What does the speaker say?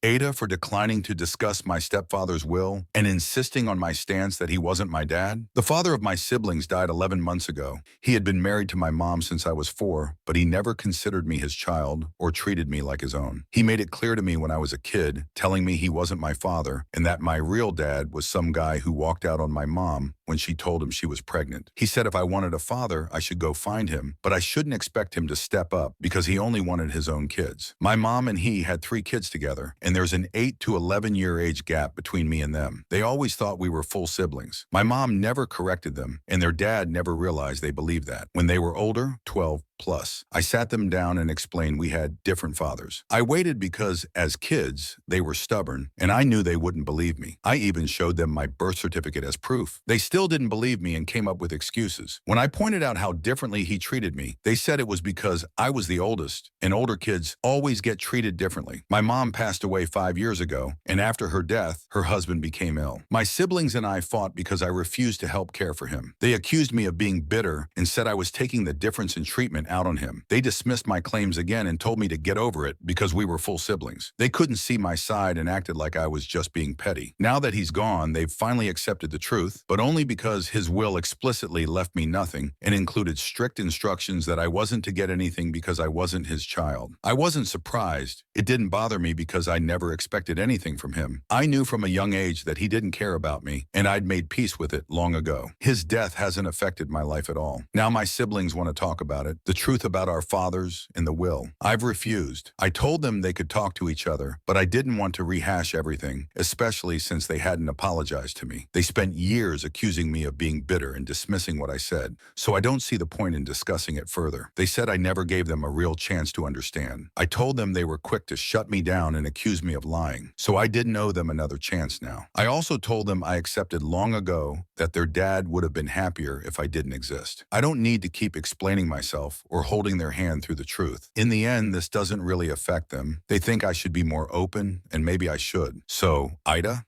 AITA for declining to discuss my stepfather's will and insisting on my stance that he wasn't my dad. The father of my siblings died 11 months ago. He had been married to my mom since I was 4, but he never considered me his child or treated me like his own. He made it clear to me when I was a kid, telling me he wasn't my father and that my real dad was some guy who walked out on my mom when she told him she was pregnant. He said if I wanted a father, I should go find him, but I shouldn't expect him to step up because he only wanted his own kids. My mom and he had 3 kids together, and there's an 8 to 11-year age gap between me and them. They always thought we were full siblings. My mom never corrected them, and their dad never realized they believed that. When they were older, 12 plus, I sat them down and explained we had different fathers. I waited because, as kids, they were stubborn, and I knew they wouldn't believe me. I even showed them my birth certificate as proof. They still didn't believe me and came up with excuses. When I pointed out how differently he treated me, they said it was because I was the oldest, and older kids always get treated differently. My mom passed away 5 years ago, and after her death, her husband became ill. My siblings and I fought because I refused to help care for him. They accused me of being bitter and said I was taking the difference in treatment out on him. They dismissed my claims again and told me to get over it because we were full siblings. They couldn't see my side and acted like I was just being petty. Now that he's gone, they've finally accepted the truth, but only because his will explicitly left me nothing and included strict instructions that I wasn't to get anything because I wasn't his child. I wasn't surprised. It didn't bother me because I never expected anything from him. I knew from a young age that he didn't care about me, and I'd made peace with it long ago. His death hasn't affected my life at all. Now my siblings want to talk about it, the truth about our fathers and the will. I've refused. I told them they could talk to each other, but I didn't want to rehash everything, especially since they hadn't apologized to me. They spent years accusing me of being bitter and dismissing what I said, so I don't see the point in discussing it further. They said I never gave them a real chance to understand. I told them they were quick to shut me down and accuse me of lying, so I didn't owe them another chance now. I also told them I accepted long ago that their dad would have been happier if I didn't exist. I don't need to keep explaining myself or holding their hand through the truth. In the end, this doesn't really affect them. They think I should be more open, and maybe I should. So, AITA,